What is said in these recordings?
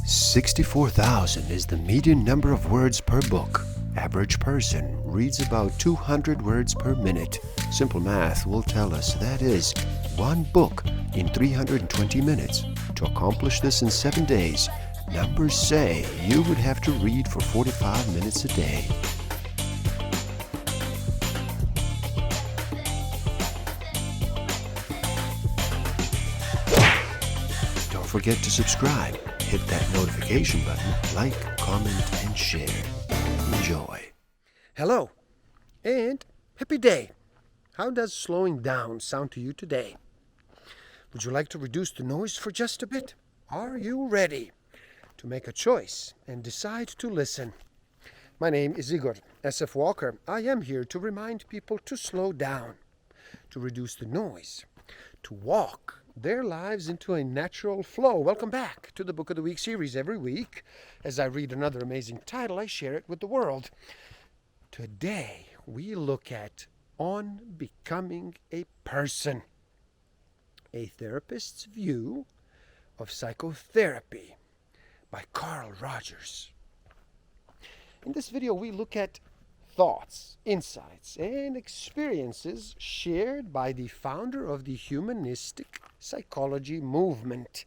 64,000 is the median number of words per book. Average person reads about 200 words per minute. Simple math will tell us that is one book in 320 minutes. To accomplish this in 7 days, numbers say you would have to read for 45 minutes a day. Don't forget to subscribe. Hit that notification button, like, comment, and share. Enjoy. Hello, and happy day. How does slowing down sound to you today? Would you like to reduce the noise for just a bit? Are you ready to make a choice and decide to listen? My name is Igor S.F. Walker. I am here to remind people to slow down, to reduce the noise, to walk their lives into a natural flow. Welcome back to the Book of the Week series. Every week, as I read another amazing title, I share it with the world. Today, we look at On Becoming a Person, a therapist's view of psychotherapy by Carl Rogers. In this video, we look at thoughts, insights, and experiences shared by the founder of the humanistic psychology movement,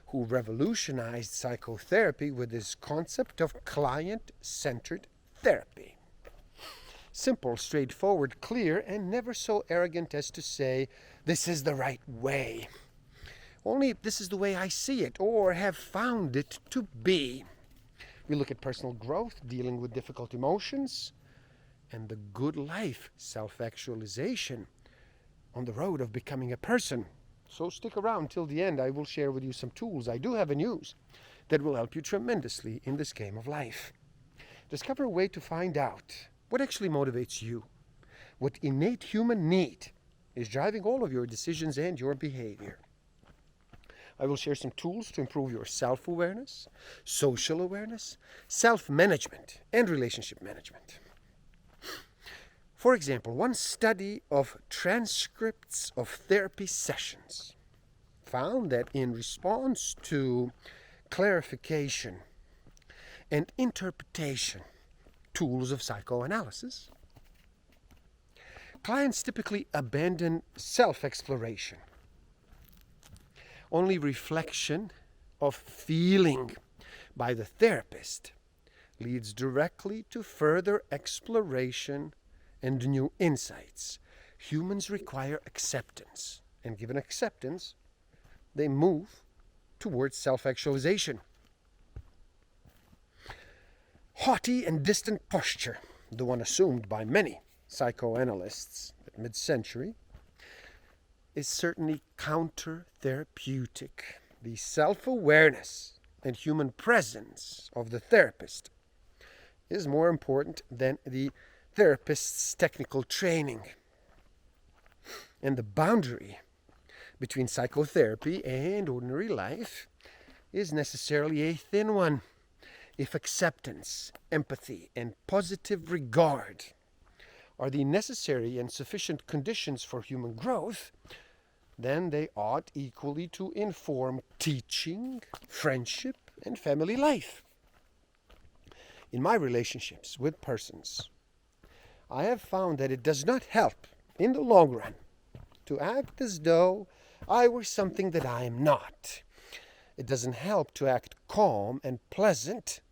who revolutionized psychotherapy with his concept of client-centered therapy. Simple, straightforward, clear, and never so arrogant as to say, this is the right way. Only this is the way I see it, or have found it to be. We look at personal growth, dealing with difficult emotions, and the good life, self-actualization, on the road of becoming a person. So stick around till the end. I will share with you some tools I do have and use that will help you tremendously in this game of life. Discover a way to find out what actually motivates you, what innate human need is driving all of your decisions and your behavior. I will share some tools to improve your self-awareness, social awareness, self-management, and relationship management. For example, one study of transcripts of therapy sessions found that in response to clarification and interpretation tools of psychoanalysis, clients typically abandon self-exploration. Only reflection of feeling by the therapist leads directly to further exploration and new insights. Humans require acceptance, and given acceptance, they move towards self-actualization. Haughty and distant posture, the one assumed by many psychoanalysts at mid-century, is certainly counter-therapeutic. The self-awareness and human presence of the therapist is more important than the therapist's technical training. And the boundary between psychotherapy and ordinary life is necessarily a thin one. If acceptance, empathy, and positive regard are the necessary and sufficient conditions for human growth, then they ought equally to inform teaching, friendship, and family life. In my relationships with persons, I have found that it does not help in the long run to act as though I were something that I am not. It doesn't help to act calm and pleasant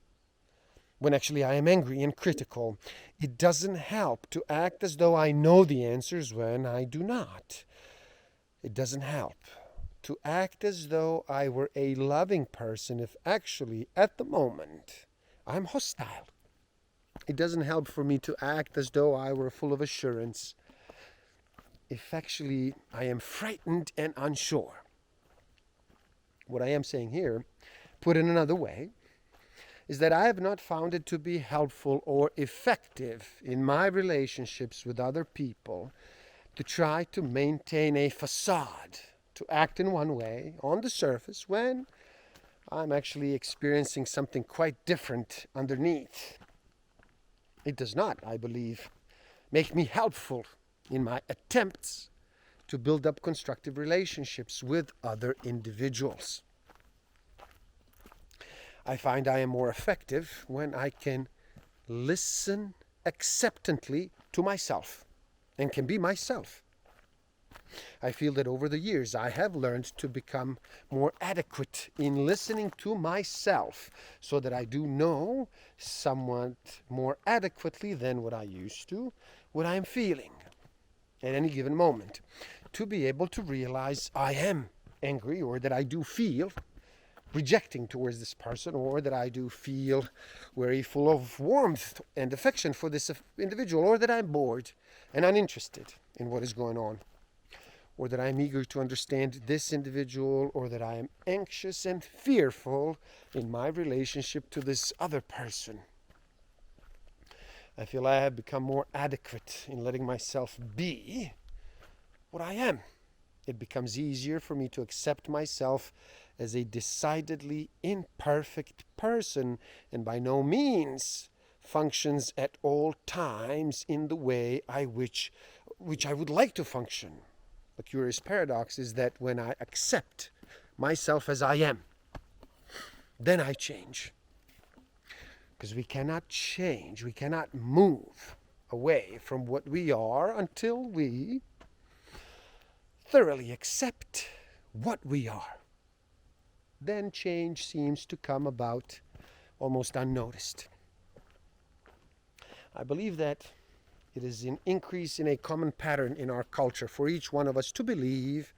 when actually I am angry and critical. It doesn't help to act as though I know the answers when I do not. It doesn't help to act as though I were a loving person if actually, at the moment, I'm hostile. It doesn't help for me to act as though I were full of assurance if actually I am frightened and unsure. What I am saying here, put in another way, is that I have not found it to be helpful or effective in my relationships with other people to try to maintain a facade, to act in one way on the surface when I'm actually experiencing something quite different underneath. It does not, I believe, make me helpful in my attempts to build up constructive relationships with other individuals. I find I am more effective when I can listen acceptantly to myself and can be myself. I feel that over the years I have learned to become more adequate in listening to myself so that I do know somewhat more adequately than what I used to, what I am feeling at any given moment, to be able to realize I am angry, or that I do feel rejecting towards this person, or that I do feel very full of warmth and affection for this individual, or that I'm bored and uninterested in what is going on, or that I'm eager to understand this individual, or that I am anxious and fearful in my relationship to this other person. I feel I have become more adequate in letting myself be what I am. It becomes easier for me to accept myself as a decidedly imperfect person, and by no means functions at all times in the way which I would like to function. The curious paradox is that when I accept myself as I am, then I change. Because we cannot change, we cannot move away from what we are until we thoroughly accept what we are. Then change seems to come about almost unnoticed. I believe that it is an increase in a common pattern in our culture for each one of us to believe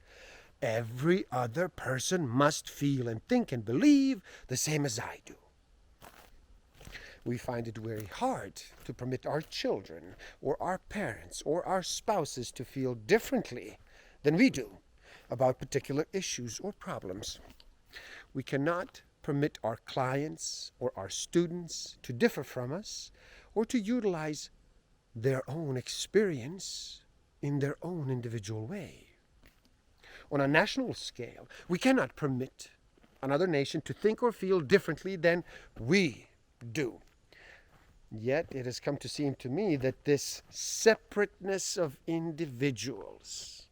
every other person must feel and think and believe the same as I do. We find it very hard to permit our children or our parents or our spouses to feel differently than we do about particular issues or problems. We cannot permit our clients or our students to differ from us or to utilize their own experience in their own individual way. On a national scale, we cannot permit another nation to think or feel differently than we do. Yet it has come to seem to me that this separateness of individuals,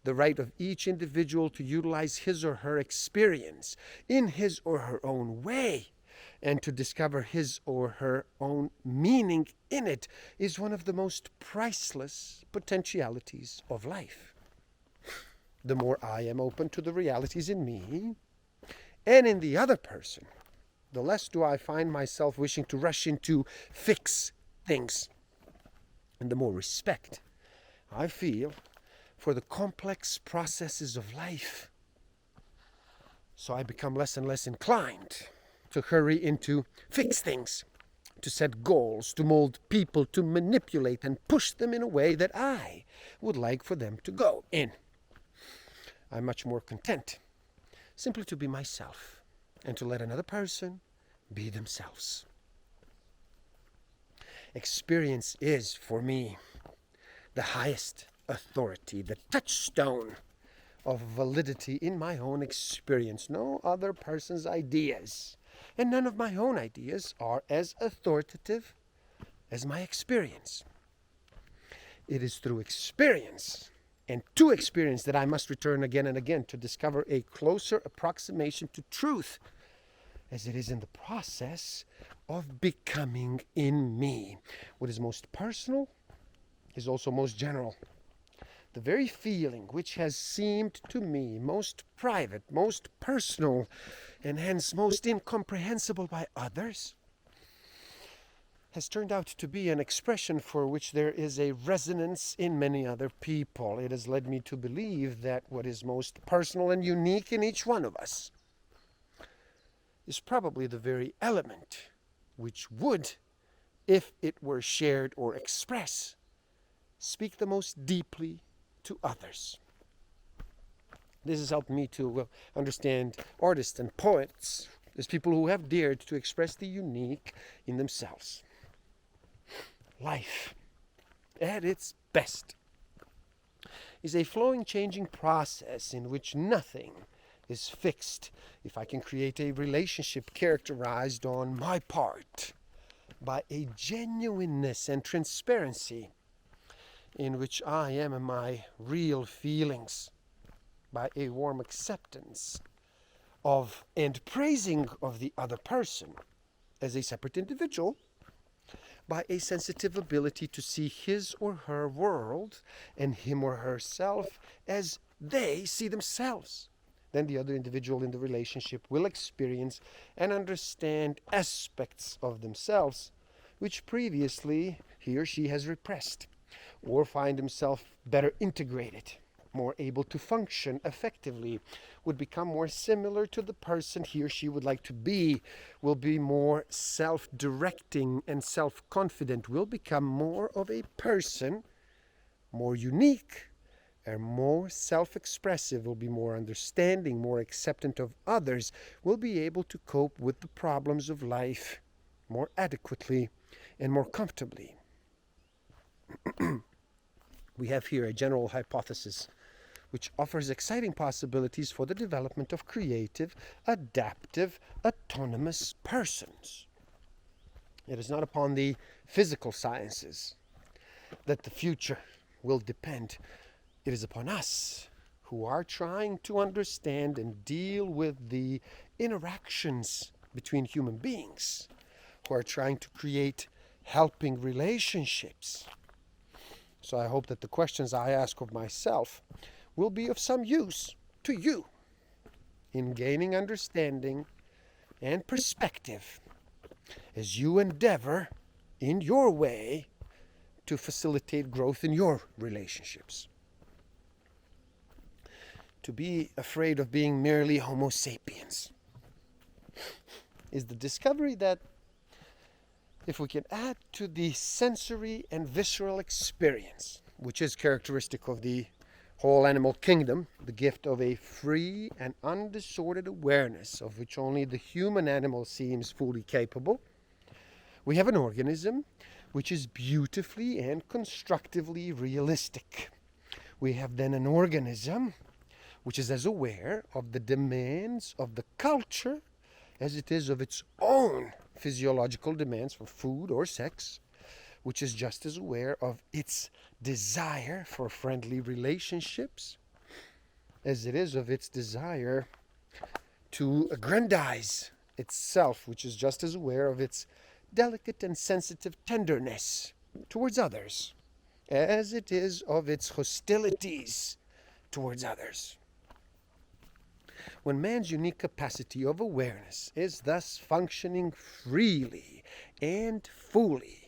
the right of each individual to utilize his or her experience in his or her own way and to discover his or her own meaning in it, is one of the most priceless potentialities of life. The more I am open to the realities in me and in the other person, the less do I find myself wishing to rush in to fix things, and the more respect I feel for the complex processes of life. So I become less and less inclined to hurry into fix things, to set goals, to mold people, to manipulate and push them in a way that I would like for them to go in. I'm much more content simply to be myself and to let another person be themselves. Experience is, for me, the highest authority, the touchstone of validity in my own experience. No other person's ideas and none of my own ideas are as authoritative as my experience. It is through experience and to experience that I must return again and again to discover a closer approximation to truth, as it is in the process of becoming in me. What is most personal is also most general. The very feeling which has seemed to me most private, most personal, and hence most incomprehensible by others, has turned out to be an expression for which there is a resonance in many other people. It has led me to believe that what is most personal and unique in each one of us is probably the very element which would, if it were shared or expressed, speak the most deeply to others. This has helped me to understand artists and poets as people who have dared to express the unique in themselves. Life, at its best, is a flowing, changing process in which nothing is fixed. If I can create a relationship characterized on my part by a genuineness and transparency in which I am my real feelings, by a warm acceptance of and praising of the other person as a separate individual by a sensitive ability to see his or her world and him or herself as they see themselves. Then the other individual in the relationship will experience and understand aspects of themselves which previously he or she has repressed, or find himself better integrated, more able to function effectively, would become more similar to the person he or she would like to be, will be more self-directing and self-confident, will become more of a person, more unique, and more self-expressive, will be more understanding, more acceptant of others, will be able to cope with the problems of life more adequately and more comfortably. We have here a general hypothesis which offers exciting possibilities for the development of creative, adaptive, autonomous persons. It is not upon the physical sciences that the future will depend. It is upon us who are trying to understand and deal with the interactions between human beings, who are trying to create helping relationships. So I hope that the questions I ask of myself will be of some use to you in gaining understanding and perspective as you endeavor in your way to facilitate growth in your relationships. To be afraid of being merely Homo sapiens is the discovery that if we can add to the sensory and visceral experience, which is characteristic of the whole animal kingdom, the gift of a free and undisordered awareness of which only the human animal seems fully capable, we have an organism which is beautifully and constructively realistic. We have then an organism which is as aware of the demands of the culture as it is of its own physiological demands for food or sex, which is just as aware of its desire for friendly relationships as it is of its desire to aggrandize itself, which is just as aware of its delicate and sensitive tenderness towards others as it is of its hostilities towards others. When man's unique capacity of awareness is thus functioning freely and fully,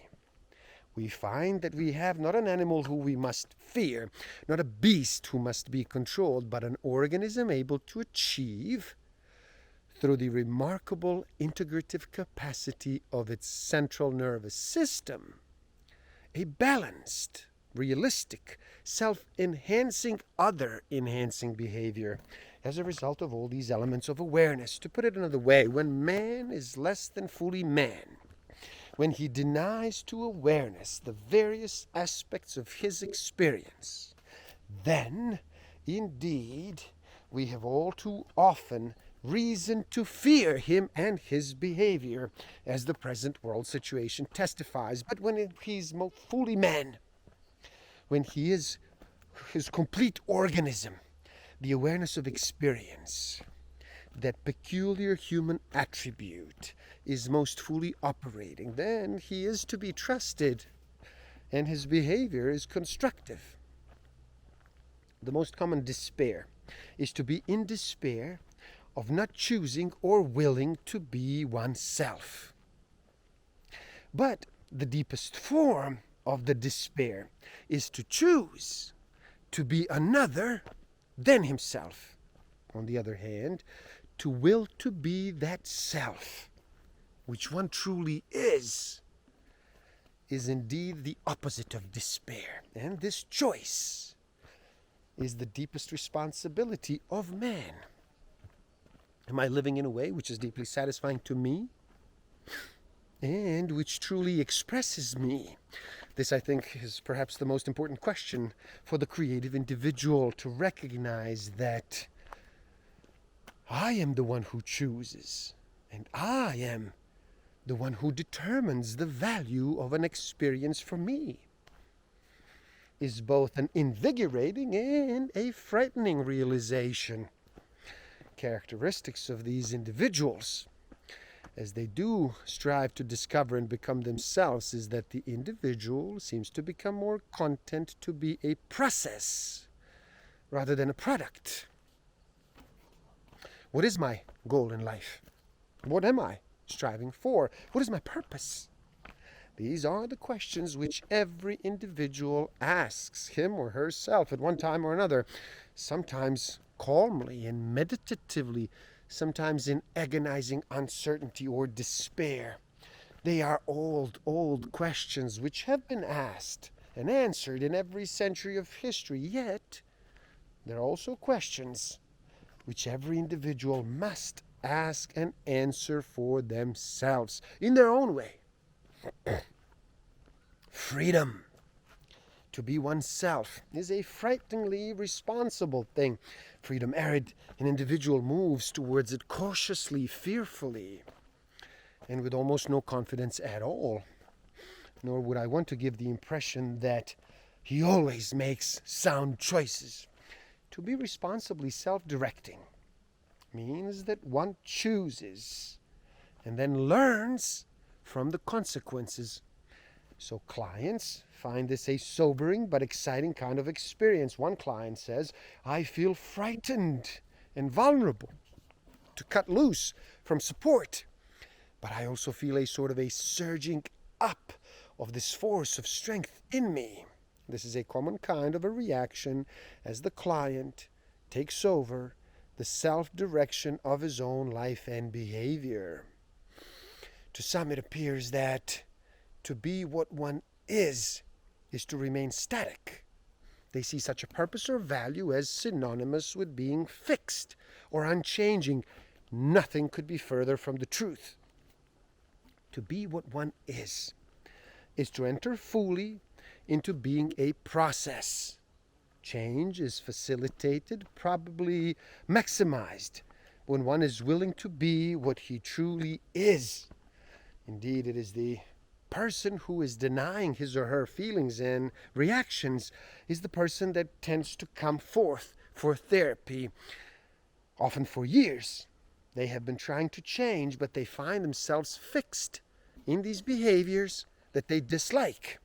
we find that we have not an animal who we must fear, not a beast who must be controlled, but an organism able to achieve, through the remarkable integrative capacity of its central nervous system, a balanced, realistic, self-enhancing, other-enhancing behavior as a result of all these elements of awareness. To put it another way, when man is less than fully man, when he denies to awareness the various aspects of his experience, then, indeed, we have all too often reason to fear him and his behavior, as the present world situation testifies. But when he's fully man, when he is his complete organism, the awareness of experience, that peculiar human attribute, is most fully operating, then he is to be trusted and his behavior is constructive. The most common despair is to be in despair of not choosing or willing to be oneself. But the deepest form of the despair is to choose to be another than himself. On the other hand, to will to be that self, which one truly is indeed the opposite of despair. And this choice is the deepest responsibility of man. Am I living in a way which is deeply satisfying to me and which truly expresses me? This, I think, is perhaps the most important question for the creative individual, to recognize that I am the one who chooses, and I am the one who determines the value of an experience for me, is both an invigorating and a frightening realization. characteristics of these individuals, as they do strive to discover and become themselves, is that the individual seems to become more content to be a process rather than a product. What is my goal in life? What am I striving for? What is my purpose? These are the questions which every individual asks him or herself at one time or another, sometimes calmly and meditatively, sometimes in agonizing uncertainty or despair. They are old questions which have been asked and answered in every century of history, yet they're also questions which every individual must ask and answer for themselves in their own way. Freedom. To be oneself is a frighteningly responsible thing. Freedom arid, an individual moves towards it cautiously, fearfully, and with almost no confidence at all. Nor would I want to give the impression that he always makes sound choices. To be responsibly self-directing means that one chooses and then learns from the consequences. So clients find this a sobering but exciting kind of experience. One client says, I feel frightened and vulnerable to cut loose from support, but I also feel a sort of a surging up of this force of strength in me. This is a common kind of a reaction as the client takes over the self-direction of his own life and behavior. To some, it appears that to be what one is to remain static. They see such a purpose or value as synonymous with being fixed or unchanging. Nothing could be further from the truth. To be what one is to enter fully into being a process. Change is facilitated, probably maximized, when one is willing to be what he truly is. Indeed, it is the person who is denying his or her feelings and reactions is the person that tends to come forth for therapy, often for years. They have been trying to change, but they find themselves fixed in these behaviors that they dislike.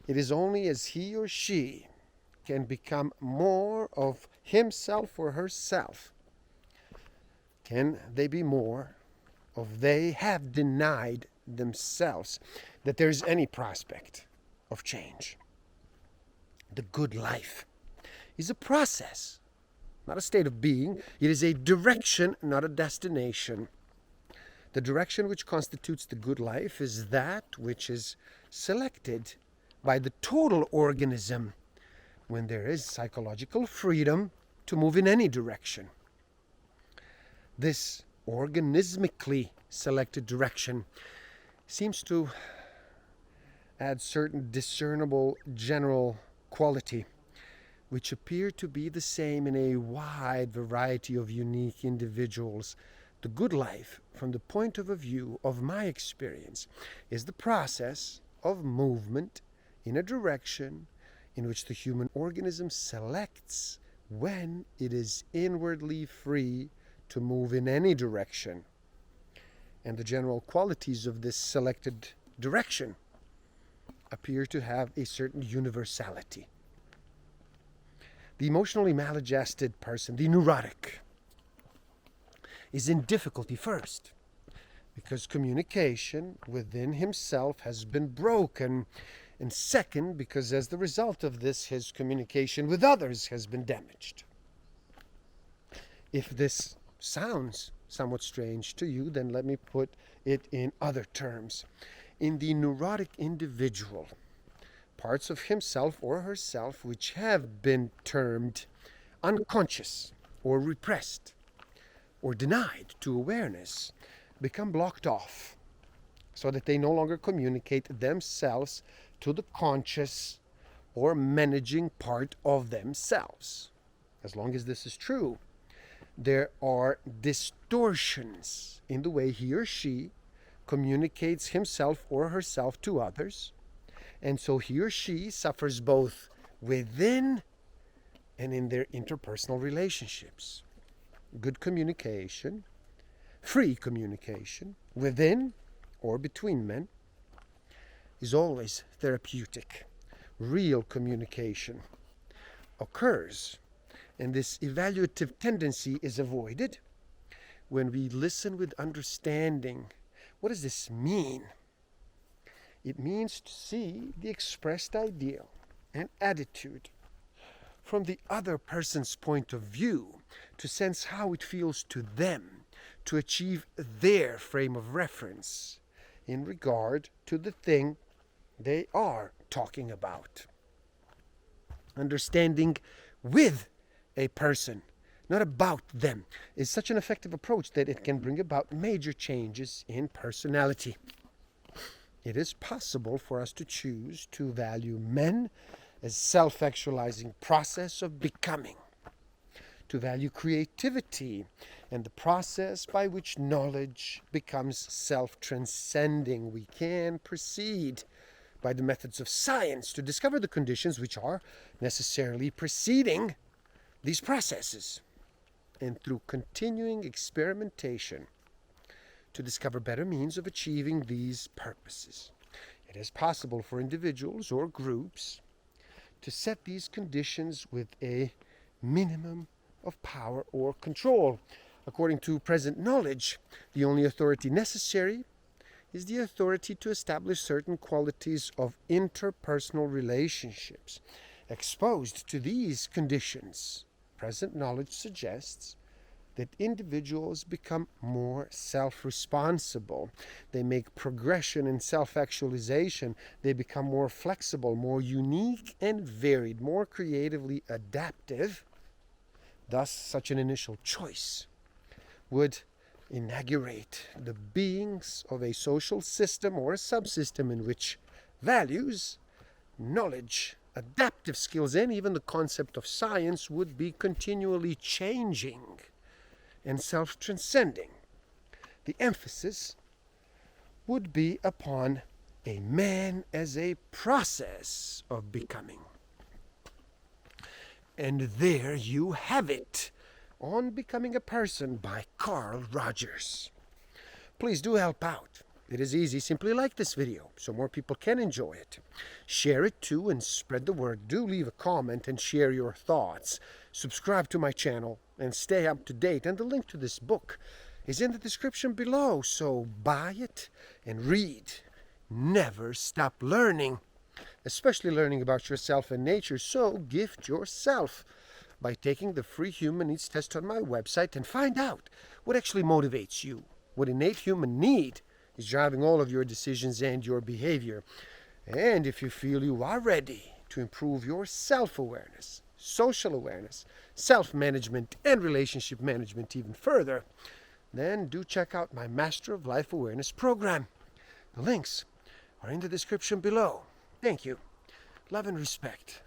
It is only as he or she can become more of himself or herself can they be more of they have denied themselves that there is any prospect of change. The good life is a process, not a state of being. It is a direction, not a destination. The direction which constitutes the good life is that which is selected by the total organism when there is psychological freedom to move in any direction. This organismically selected direction seems to add certain discernible general quality which appear to be the same in a wide variety of unique individuals. The good life, from the point of view of my experience, is the process of movement in a direction in which the human organism selects when it is inwardly free to move in any direction. And the general qualities of this selected direction appear to have a certain universality. The emotionally maladjusted person, the neurotic, is in difficulty first, because communication within himself has been broken, and second, because as the result of this, his communication with others has been damaged. If this sounds somewhat strange to you, then let me put it in other terms. In the neurotic individual, parts of himself or herself which have been termed unconscious or repressed or denied to awareness become blocked off, so that they no longer communicate themselves to the conscious or managing part of themselves. As long as this is true, there are distortions in the way he or she communicates himself or herself to others, and so he or she suffers both within and in their interpersonal relationships. good communication, free communication, within or between men, is always therapeutic. Real communication occurs, and this evaluative tendency is avoided when we listen with understanding. What does this mean? It means to see the expressed ideal and attitude from the other person's point of view, to sense how it feels to them, to achieve their frame of reference in regard to the thing they are talking about. Understanding with a person, not about them, is such an effective approach that it can bring about major changes in personality. It is possible for us to choose to value men as self-actualizing process of becoming, to value creativity and the process by which knowledge becomes self-transcending. We can proceed by the methods of science to discover the conditions which are necessarily preceding these processes, and through continuing experimentation to discover better means of achieving these purposes. It is possible for individuals or groups to set these conditions with a minimum of power or control. According to present knowledge, the only authority necessary is the authority to establish certain qualities of interpersonal relationships. Exposed to these conditions, present knowledge suggests that individuals become more self-responsible. They make progression in self-actualization. They become more flexible, more unique and varied, more creatively adaptive. Thus, such an initial choice would inaugurate the beings of a social system or a subsystem in which values, knowledge, adaptive skills, and even the concept of science would be continually changing and self-transcending. The emphasis would be upon a man as a process of becoming. And there you have it, On Becoming a Person by Carl Rogers. Please do help out. It is easy. Simply like this video so more people can enjoy it. Share it too and spread the word. Do leave a comment and share your thoughts. Subscribe to my channel and stay up to date. And the link to this book is in the description below. So buy it and read. Never stop learning, especially learning about yourself and nature. So gift yourself by taking the free human needs test on my website and find out what actually motivates you, what innate human need is driving all of your decisions and your behavior. And if you feel you are ready to improve your self-awareness, social awareness, self-management, and relationship management even further, then do check out my Master of Life Awareness program. The links are in the description below. Thank you. Love and respect.